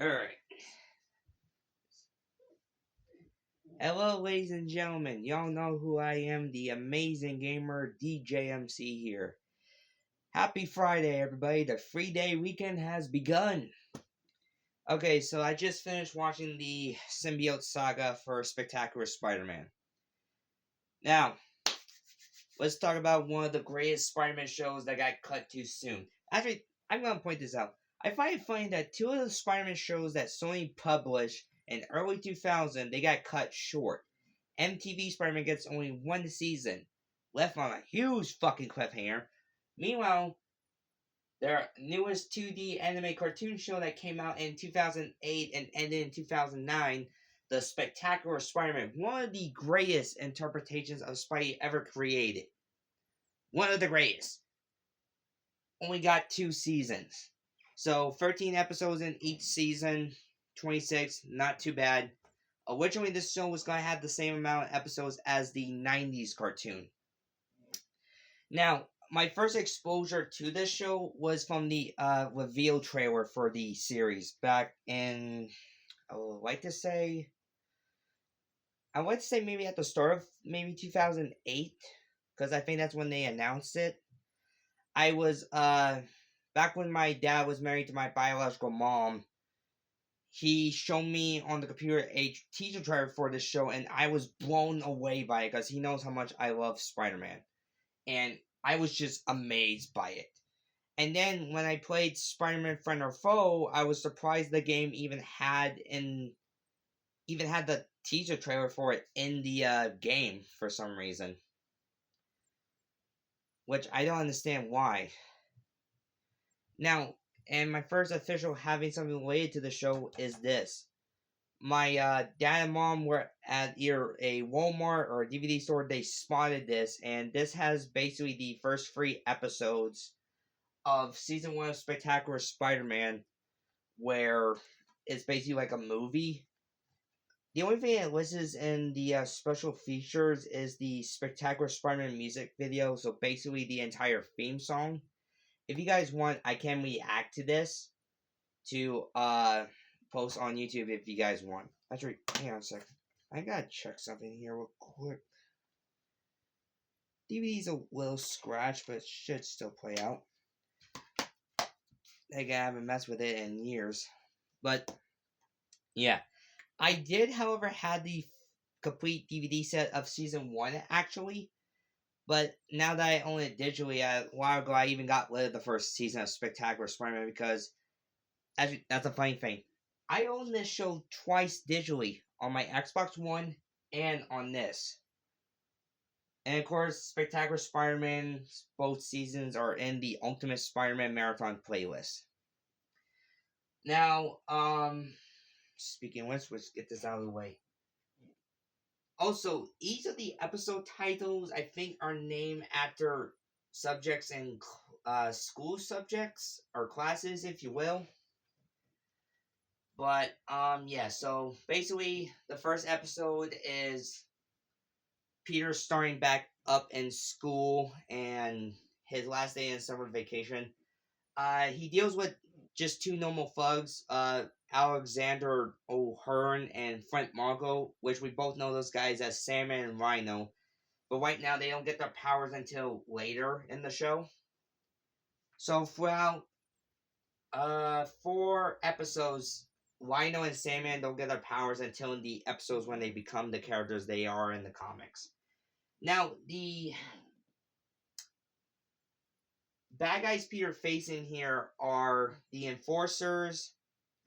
Alright. Hello, ladies and gentlemen. Y'all know who I am, the amazing gamer DJMC here. Happy Friday, everybody. The free day weekend has begun. Okay, so I just finished watching the Symbiote Saga for Spectacular Spider Man. Now, let's talk about one of the greatest Spider Man shows that got cut too soon. Actually, I'm going to point this out. I find it funny that two of the Spider Man shows that Sony published in early 2000 they got cut short. MTV Spider-Man gets only one season, left on a huge fucking cliffhanger. Meanwhile, their newest 2D anime cartoon show that came out in 2008 and ended in 2009, The Spectacular Spider-Man, one of the greatest interpretations of Spidey ever created. One of the greatest. Only got 2 seasons. So 13 episodes in each season, 26, not too bad. Originally, this show was going to have the same amount of episodes as the 90s cartoon. Now, my first exposure to this show was from the reveal trailer for the series back in, I would like to say maybe at the start of maybe 2008, because I think that's when they announced it. I was, back when my dad was married to my biological mom, he showed me on the computer a teaser trailer for this show, and I was blown away by it because he knows how much I love Spider-Man. And I was just amazed by it. And then when I played Spider-Man Friend or Foe, I was surprised the game even had the teaser trailer for it in the game for some reason. Which I don't understand why. Now, and my first official having something related to the show is this. My dad and mom were at either a Walmart or a DVD store. They spotted this, and this has basically the first 3 episodes of season 1 of Spectacular Spider-Man, where it's basically like a movie. The only thing it lists in the special features is the Spectacular Spider-Man music video, so basically the entire theme song. If you guys want, I can react to this to post on YouTube if you guys want. Actually, hang on a second. I gotta check something here real quick. DVD's a little scratched, but it should still play out. I haven't messed with it in years. But, yeah. I did, however, have the complete DVD set of season 1, actually. But now that I own it digitally, a while ago I even got rid of the first season of Spectacular Spider-Man because, actually, that's a funny thing. I own this show twice digitally on my Xbox One and on this. And of course, Spectacular Spider-Man, both seasons are in the Ultimate Spider-Man Marathon playlist. Now, speaking of which, let's get this out of the way. Also, each of the episode titles, I think, are named after subjects in school subjects or classes, if you will. But, yeah, so basically, the first episode is Peter starting back up in school and his last day in summer vacation. He deals with just 2 normal thugs, Alexander O'Hearn and Frank Margot, which we both know those guys as Sandman and Rhino. But right now, they don't get their powers until later in the show. So throughout 4 episodes, Rhino and Sandman don't get their powers until in the episodes when they become the characters they are in the comics. Now, the bad guys Peter facing here are the Enforcers,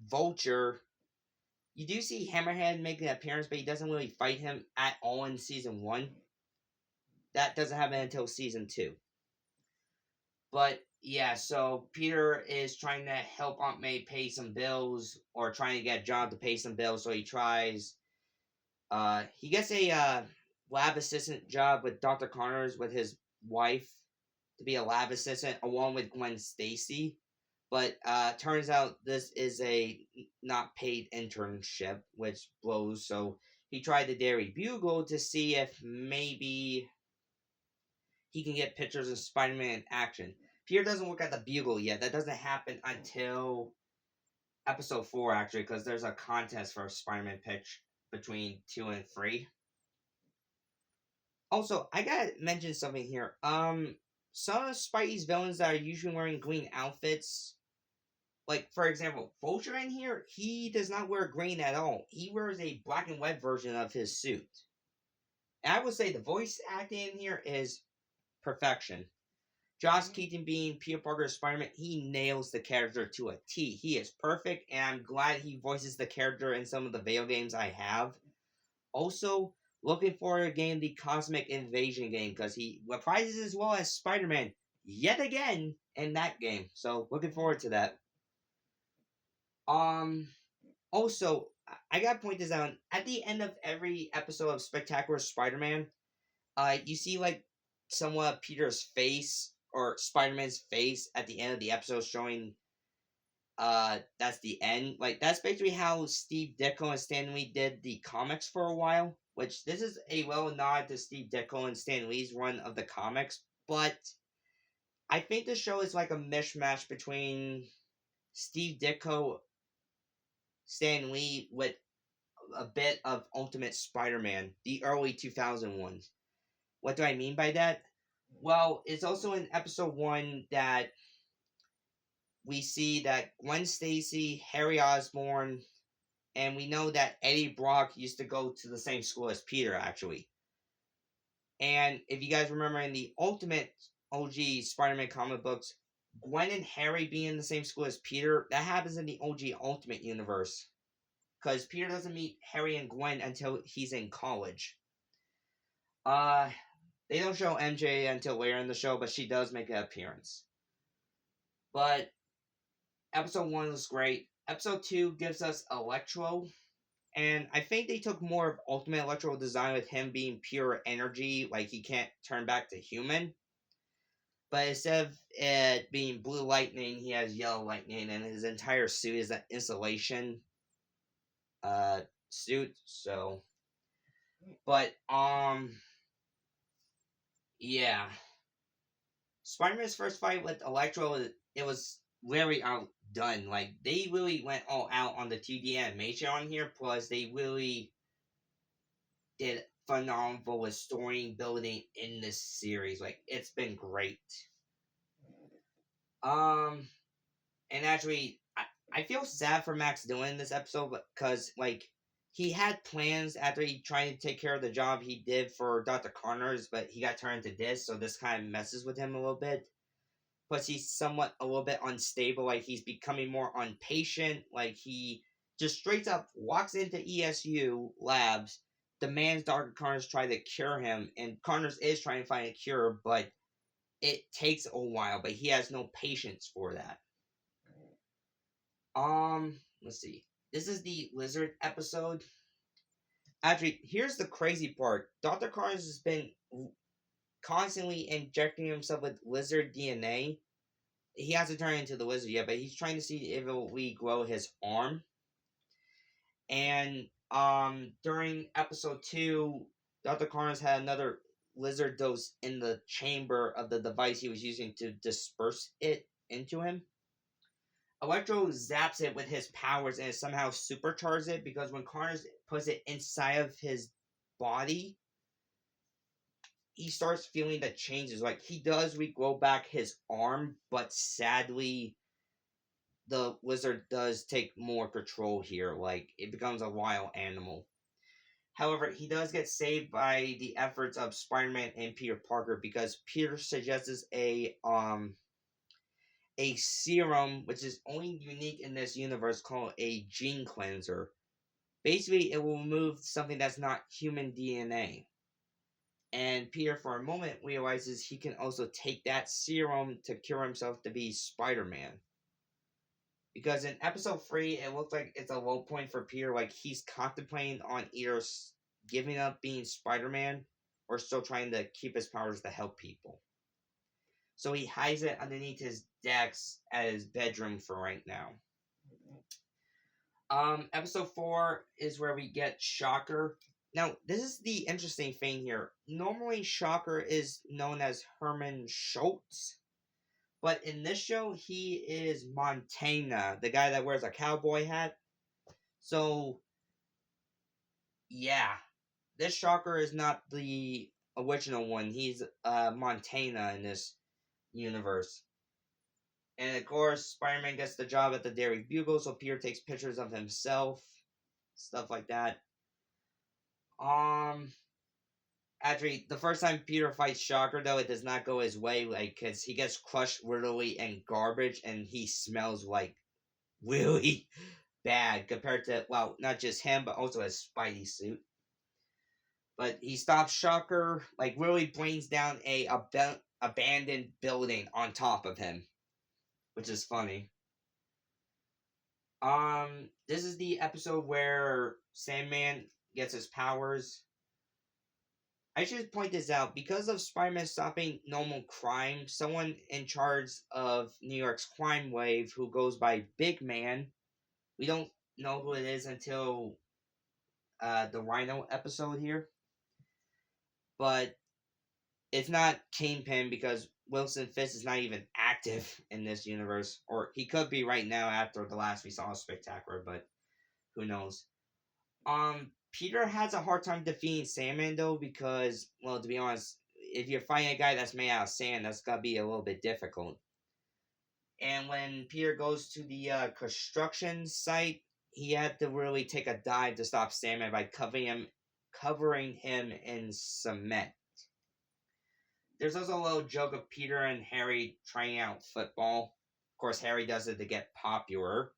Vulture. You do see Hammerhead making an appearance, but he doesn't really fight him at all in season 1. That doesn't happen until season 2. But yeah, so Peter is trying to help Aunt May pay some bills, or trying to get a job to pay some bills, so he tries. He gets a lab assistant job with Dr. Connors with his wife to be a lab assistant along with Gwen Stacy. But turns out this is a not paid internship, which blows. So he tried the Daily Bugle to see if maybe he can get pictures of Spider-Man in action. Peter doesn't look at the Bugle yet. That doesn't happen until episode 4 actually, because there's a contest for a Spider-Man pitch between 2 and 3. Also, I gotta mention something here. Some of Spidey's villains that are usually wearing green outfits, like for example, Vulture in here, he does not wear green at all. He wears a black and white version of his suit. And I would say the voice acting in here is perfection. Josh Keaton being Peter Parker's Spider-Man, he nails the character to a T. He is perfect, and I'm glad he voices the character in some of the video games I have. Also, looking forward to getting the Cosmic Invasion game, because he reprises as well as Spider-Man yet again in that game. So, looking forward to that. Also, I gotta point this out. At the end of every episode of Spectacular Spider-Man, you see like somewhat Peter's face or Spider-Man's face at the end of the episode showing that's the end. Like that's basically how Steve Ditko and Stan Lee did the comics for a while. Which this is a well nod to Steve Ditko and Stan Lee's run of the comics, but I think the show is like a mishmash between Steve Ditko, Stan Lee with a bit of Ultimate Spider-Man, the early 2000 ones. What do I mean by that? Well, it's also in episode 1 that we see that Gwen Stacy, Harry Osborn, and we know that Eddie Brock used to go to the same school as Peter, actually. And if you guys remember in the Ultimate OG Spider-Man comic books, Gwen and Harry being in the same school as Peter, that happens in the OG Ultimate universe. Because Peter doesn't meet Harry and Gwen until he's in college. They don't show MJ until later in the show, but she does make an appearance. But episode 1 was great. Episode 2 gives us Electro. And I think they took more of Ultimate Electro design with him being pure energy, like he can't turn back to human. But instead of it being blue lightning, he has yellow lightning, and his entire suit is an insulation suit. So, but yeah, Spider-Man's first fight with Electro, it was very outdone. Like they really went all out on the 2D animation on here. Plus, they really did phenomenal with story building in this series. Like it's been great. And actually, I feel sad for Max doing this episode because like he had plans after he tried to take care of the job he did for Dr. Connors, but he got turned into this, so this kind of messes with him a little bit. Plus, he's somewhat a little bit unstable. Like he's becoming more impatient. Like he just straight up walks into ESU labs, demands Dr. Connors try to cure him, and Connors is trying to find a cure, but it takes a while. But he has no patience for that. Let's see. This is the Lizard episode. Actually, here's the crazy part. Dr. Connors has been constantly injecting himself with lizard DNA. He hasn't turned into the lizard yet, but he's trying to see if it will regrow his arm. And during episode 2, Dr. Connors had another lizard dose in the chamber of the device he was using to disperse it into him. Electro zaps it with his powers and it somehow supercharges it because when Connors puts it inside of his body, he starts feeling the changes. Like he does regrow back his arm, but sadly, the lizard does take more control here. Like it becomes a wild animal. However, he does get saved by the efforts of Spider-Man and Peter Parker because Peter suggests a serum which is only unique in this universe called a gene cleanser. Basically, it will remove something that's not human DNA. And Peter, for a moment, realizes he can also take that serum to cure himself to be Spider-Man. Because in episode 3, it looks like it's a low point for Peter. Like, he's contemplating on either giving up being Spider-Man or still trying to keep his powers to help people. So he hides it underneath his desk at his bedroom for right now. Episode 4 is where we get Shocker. Now, this is the interesting thing here. Normally, Shocker is known as Herman Schultz, But in this show, he is Montana, the guy that wears a cowboy hat. So, yeah, this Shocker is not the original one. He's Montana in this universe. And of course, Spider-Man gets the job at the Daily Bugle, so Peter takes pictures of himself, stuff like that. Um, Actually, the first time Peter fights Shocker, though, it does not go his way, like, cause he gets crushed literally in garbage, and he smells like really bad compared to, well, not just him, but also his Spidey suit. But he stops Shocker, like, really brings down a abandoned building on top of him, which is funny. This is the episode where Sandman gets his powers. I should point this out. Because of Spider-Man stopping normal crime, someone in charge of New York's crime wave who goes by Big Man, we don't know who it is until the Rhino episode here. But it's not Kingpin because Wilson Fisk is not even active in this universe. Or he could be right now after the last we saw of Spectacular, but who knows. Peter has a hard time defeating Sandman though because, well, to be honest, if you're fighting a guy that's made out of sand, that's gotta be a little bit difficult. And when Peter goes to the construction site, he had to really take a dive to stop Sandman by covering him in cement. There's also a little joke of Peter and Harry trying out football. Of course, Harry does it to get popular.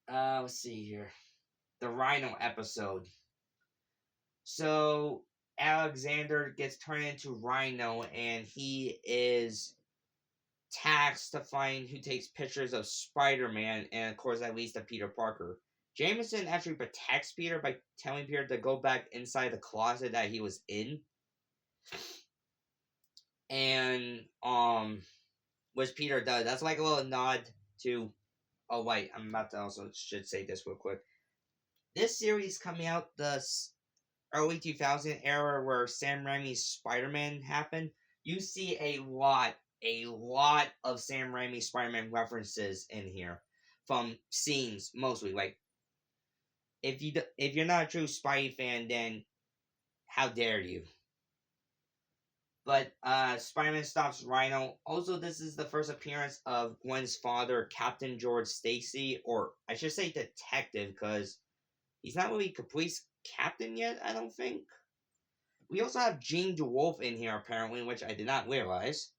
Let's see here. The Rhino episode. So Alexander gets turned into Rhino, and he is tasked to find who takes pictures of Spider-Man, and of course that leads to Peter Parker. Jameson actually protects Peter by telling Peter to go back inside the closet that he was in. And which Peter does. That's like a little nod to, oh wait, I'm about to also should say this real quick. This series coming out the early 2000 era where Sam Raimi's Spider-Man happened, you see a lot of Sam Raimi Spider-Man references in here from scenes mostly. Like, if you're not a true Spidey fan, then how dare you? But Spider-Man stops Rhino. Also, this is the first appearance of Gwen's father, Captain George Stacy, or I should say detective, because he's not really Caprice Captain yet, I don't think. We also have Jean DeWolf in here, apparently, which I did not realize.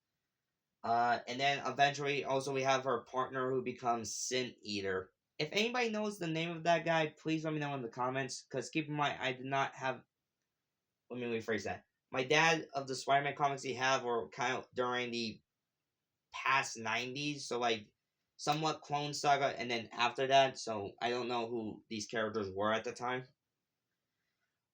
And then eventually, also, we have her partner who becomes Sin Eater. If anybody knows the name of that guy, please let me know in the comments, because keep in mind, I did not have... Let me rephrase that. My dad of the Spider-Man comics he have were kind of during the past 90s, so like somewhat Clone Saga, and then after that, so I don't know who these characters were at the time.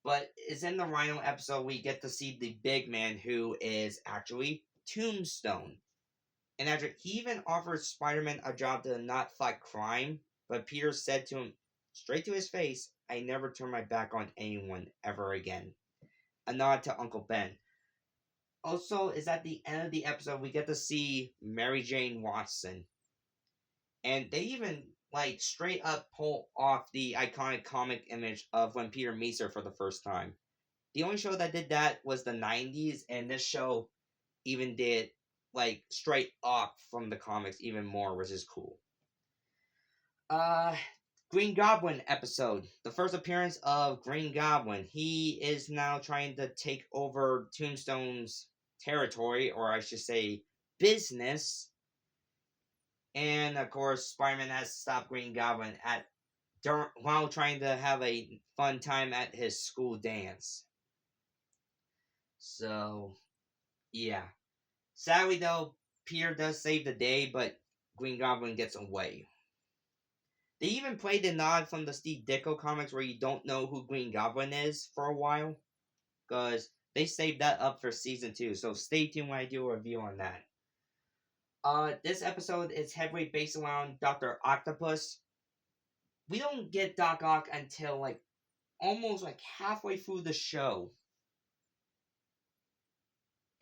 But it's in the Rhino episode we get to see the big man who is actually Tombstone. And after he even offers Spider-Man a job to not fight crime, but Peter said to him straight to his face, "I never turn my back on anyone ever again." A nod to Uncle Ben. Also, is at the end of the episode we get to see Mary Jane Watson. And they even like straight up pull off the iconic comic image of when Peter meets her for the first time. The only show that did that was the 90s, and this show even did like straight up from the comics even more, which is cool. Green Goblin episode. The first appearance of Green Goblin. He is now trying to take over Tombstone's territory, or I should say business. And of course, Spider-Man has to stop Green Goblin while trying to have a fun time at his school dance. So, yeah. Sadly, though, Peter does save the day, but Green Goblin gets away. They even played the nod from the Steve Ditko comics where you don't know who Green Goblin is for a while, because they saved that up for season 2, so stay tuned when I do a review on that. This episode is heavily based around Dr. Octopus. We don't get Doc Ock until almost halfway through the show.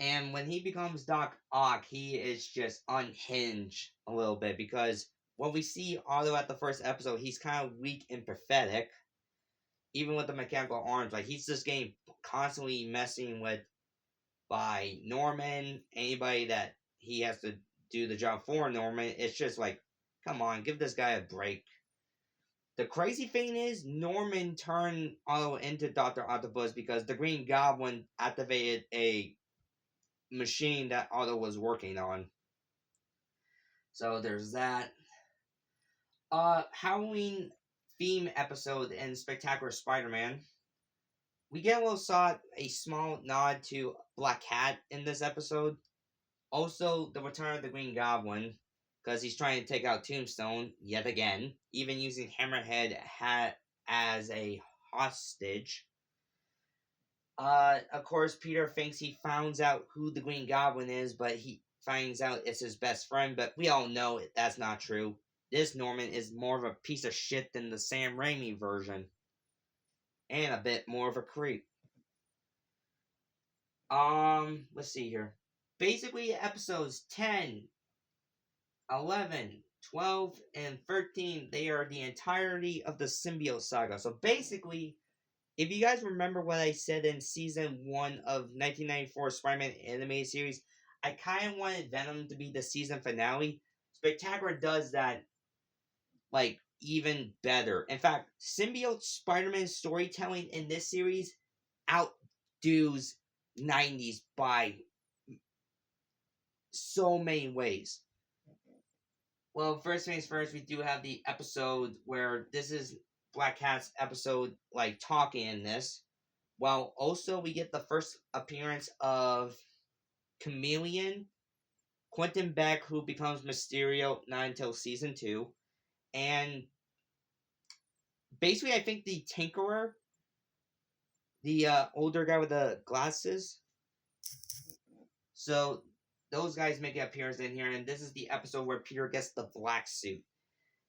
And when he becomes Doc Ock, he is just unhinged a little bit because when we see Otto at the first episode, he's kind of weak and pathetic, even with the mechanical arms. Like he's just getting constantly messing with by Norman, anybody that he has to do the job for Norman. It's just like, come on, give this guy a break. The crazy thing is, Norman turned Otto into Dr. Octopus because the Green Goblin activated a machine that Otto was working on. So there's that. Halloween theme episode in Spectacular Spider-Man. We get a small nod to Black Cat in this episode. Also, the return of the Green Goblin, because he's trying to take out Tombstone yet again, even using Hammerhead as a hostage. Of course, Peter thinks he finds out who the Green Goblin is, but he finds out it's his best friend, but we all know that's not true. This Norman is more of a piece of shit than the Sam Raimi version. And a bit more of a creep. Let's see here. Basically, episodes 10, 11, 12, and 13, they are the entirety of the Symbiote Saga. So basically, if you guys remember what I said in season 1 of 1994 Spider-Man animated series, I kind of wanted Venom to be the season finale. Spectacular does that, like, even better. In fact, Symbiote Spider-Man storytelling in this series outdoes 90s by so many ways. Well, first things first, we do have the episode where this is Black Cat's episode, like, talking in this. While also we get the first appearance of Chameleon, Quentin Beck, who becomes Mysterio not until season 2, and basically I think the Tinkerer, the older guy with the glasses. So those guys make an appearance in here, and this is the episode where Peter gets the black suit.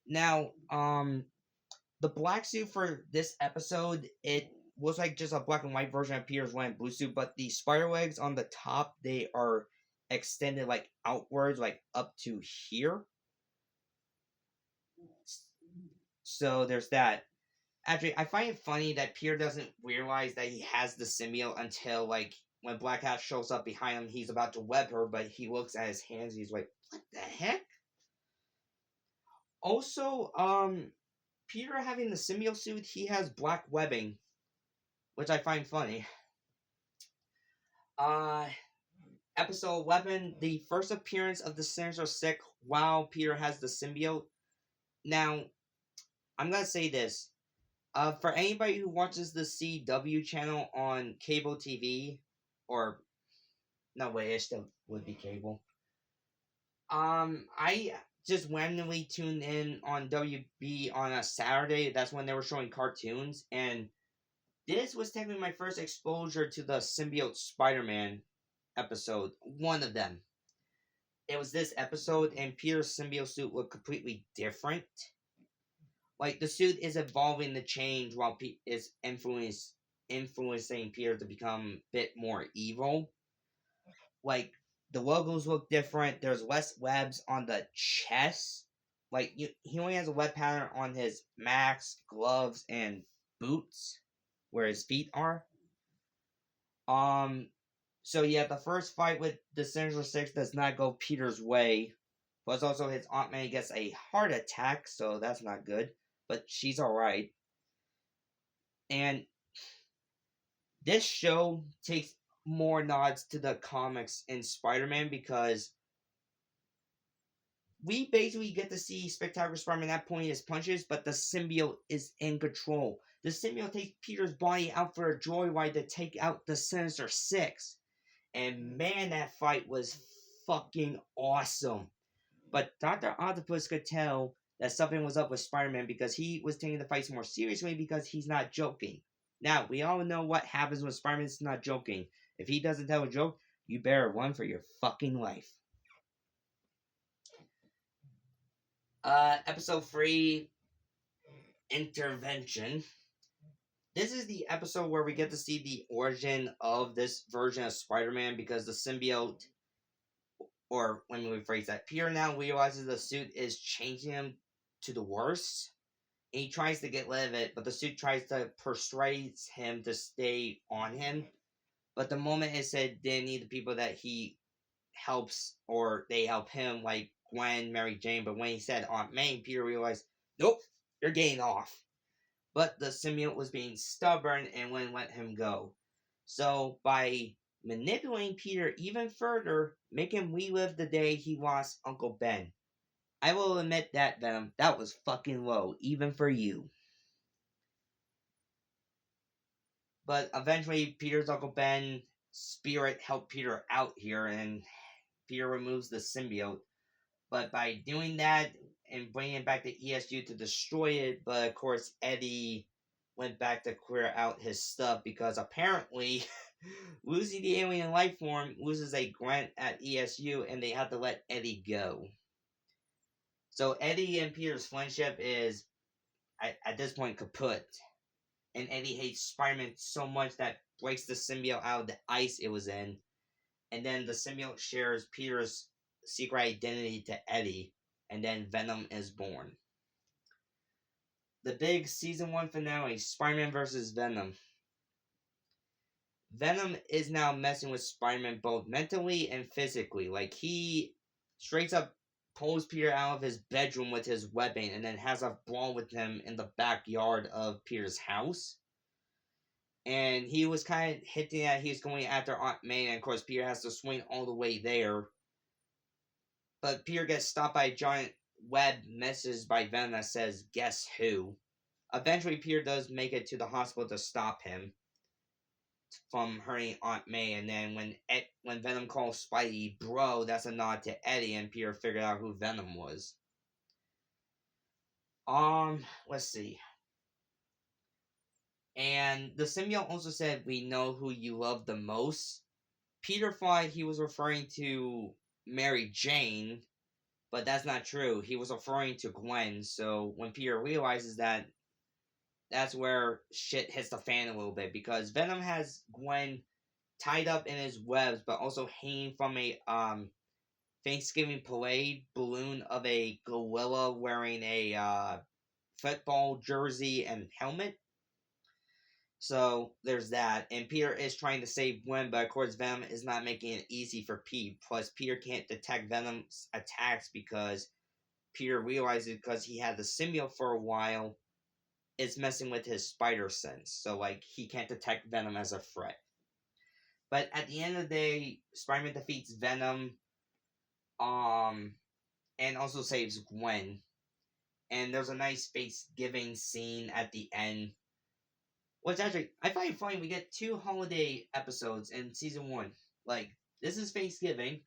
Now, the black suit for this episode, it was like just a black and white version of Peter's wearing blue suit, but the spider legs on the top, they are extended like outwards, like up to here. So there's that. Actually, I find it funny that Peter doesn't realize that he has the symbiote until, like, when Black Cat shows up behind him, he's about to web her, but he looks at his hands, he's like, what the heck? Also, Peter having the symbiote suit, he has black webbing, which I find funny. Episode 11, the first appearance of the Sinister Six while Peter has the symbiote. Now, I'm gonna say this. For anybody who watches the CW channel on cable TV, or no way, it still would be cable. I just randomly tuned in on WB on a Saturday. That's when they were showing cartoons, and this was technically my first exposure to the Symbiote Spider-Man episode. One of them. It was this episode, and Peter's symbiote suit looked completely different. Like, the suit is evolving to change while is influencing Peter to become a bit more evil. Like, the logos look different. There's less webs on the chest. Like, he only has a web pattern on his mask, gloves, and boots, where his feet are. So yeah, the first fight with the Sinister Six does not go Peter's way. Plus, also his Aunt May gets a heart attack, so that's not good. But she's alright. And this show takes more nods to the comics in Spider-Man because we basically get to see Spectacular Spider-Man at point his punches, but the symbiote is in control. The symbiote takes Peter's body out for a joyride to take out the Sinister Six. And man, that fight was fucking awesome. But Dr. Octopus could tell that something was up with Spider-Man because he was taking the fights more seriously because he's not joking. Now, we all know what happens when Spider-Man's not joking. If he doesn't tell a joke, you better run for your fucking life. Episode 3, Intervention. this is the episode where we get to see the origin of this version of Spider-Man because the symbiote, or let me rephrase that, Peter now realizes the suit is changing him to the worse. And he tries to get rid of it, but the suit tries to persuade him to stay on him. But the moment it said they need the people that he helps or they help him, like Gwen, Mary Jane, but when he said Aunt May, Peter realized, nope, you're getting off. But the symbiote was being stubborn and wouldn't let him go. So by manipulating Peter even further, make him relive the day he lost Uncle Ben. I will admit that, Venom, that was fucking low, even for you. But eventually, Peter's Uncle Ben spirit helped Peter out here, and Peter removes the symbiote. But by doing that and bringing it back to ESU to destroy it, but of course Eddie went back to clear out his stuff because apparently losing the alien life form loses a grant at ESU and they have to let Eddie go. So Eddie and Peter's friendship is at this point kaput. And Eddie hates Spider-Man so much that breaks the symbiote out of the ice it was in. And then the symbiote shares Peter's secret identity to Eddie, and then Venom is born. The big season 1 finale, Spider-Man vs. Venom. Venom is now messing with Spider-Man both mentally and physically. Like, he straight up pulls Peter out of his bedroom with his weapon and then has a brawl with him in the backyard of Peter's house. And he was kind of hinting that he was going after Aunt May, and of course Peter has to swing all the way there. But Peter gets stopped by a giant web message by Venom that says, "Guess who?" Eventually, Peter does make it to the hospital to stop him from hurting Aunt May, and then when Venom calls Spidey bro, that's a nod to Eddie, and Peter figured out who Venom was. Let's see. And the symbiote also said, "We know who you love the most." Peter thought he was referring to Mary Jane, but that's not true. He was referring to Gwen. So when Peter realizes that, that's where shit hits the fan a little bit because Venom has Gwen tied up in his webs, but also hanging from a Thanksgiving parade balloon of a gorilla wearing a football jersey and helmet. So there's that, and Peter is trying to save Gwen, but of course Venom is not making it easy for Pete. Plus, Peter can't detect Venom's attacks because Peter realizes because he had the symbiote for a while, it's messing with his spider sense. So like he can't detect Venom as a threat. But at the end of the day, Spider-Man defeats Venom, and also saves Gwen. And there's a nice Thanksgiving scene at the end. Well, it's actually, I find it funny we get 2 holiday episodes in season 1. Like, this is Thanksgiving.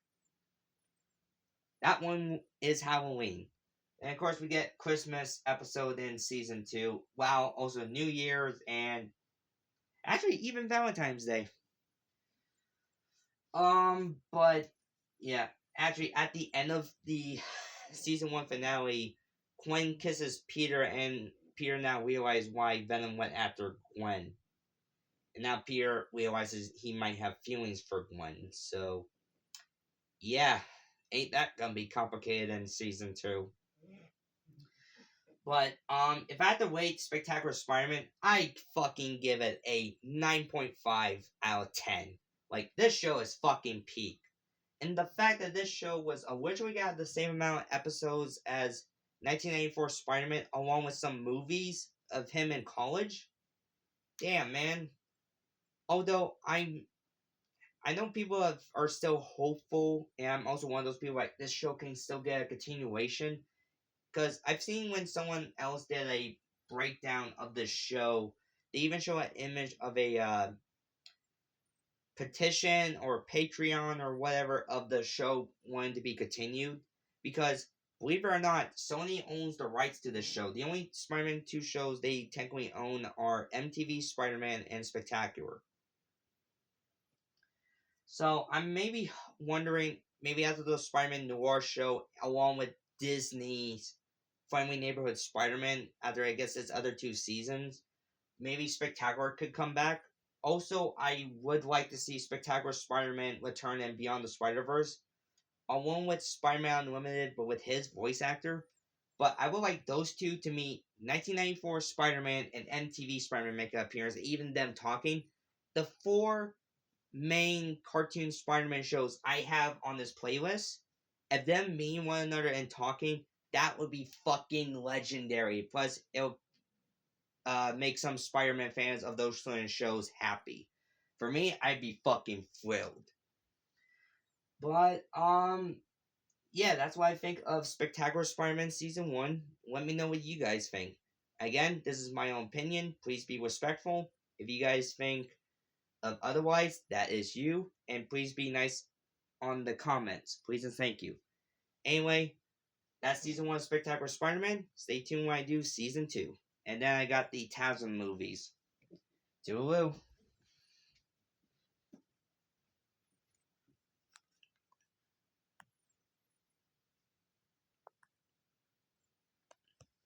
That one is Halloween. And of course, we get Christmas episode in season 2. Wow, also New Year's and actually even Valentine's Day. But yeah, actually at the end of the season 1 finale, Gwen kisses Peter, and Peter now realizes why Venom went after Gwen. And now Peter realizes he might have feelings for Gwen. So, yeah, ain't that gonna be complicated in season 2. But, if I had to rate Spectacular Spider-Man, I'd fucking give it a 9.5 out of 10. Like, this show is fucking peak. And the fact that this show was originally got the same amount of episodes as 1994 Spider-Man, along with some movies of him in college. Damn, man. Although I know people are still hopeful, and I'm also one of those people like this show can still get a continuation. Because I've seen when someone else did a breakdown of the show, they even show an image of a petition or Patreon or whatever of the show wanting to be continued. Because believe it or not, Sony owns the rights to this show. The only Spider-Man 2 shows they technically own are MTV Spider-Man and Spectacular. So I'm maybe wondering, maybe after the Spider-Man Noir show, along with Disney's Friendly Neighborhood Spider-Man, after I guess its other 2 seasons, maybe Spectacular could come back. Also, I would like to see Spectacular Spider-Man return and Beyond the Spider-Verse, along with Spider-Man Unlimited, but with his voice actor. But I would like those two to meet 1994 Spider-Man and MTV Spider-Man make an appearance, even them talking. The four main cartoon Spider-Man shows I have on this playlist, of them meeting one another and talking, that would be fucking legendary. Plus, it'll make some Spider-Man fans of those shows happy. For me, I'd be fucking thrilled. But yeah, that's what I think of Spectacular Spider-Man Season 1. Let me know what you guys think. Again, this is my own opinion. Please be respectful. If you guys think of otherwise, that is you. And please be nice on the comments. Please and thank you. Anyway, that's Season 1 of Spectacular Spider-Man. Stay tuned when I do Season 2. And then I got the TASM movies. Toodaloo.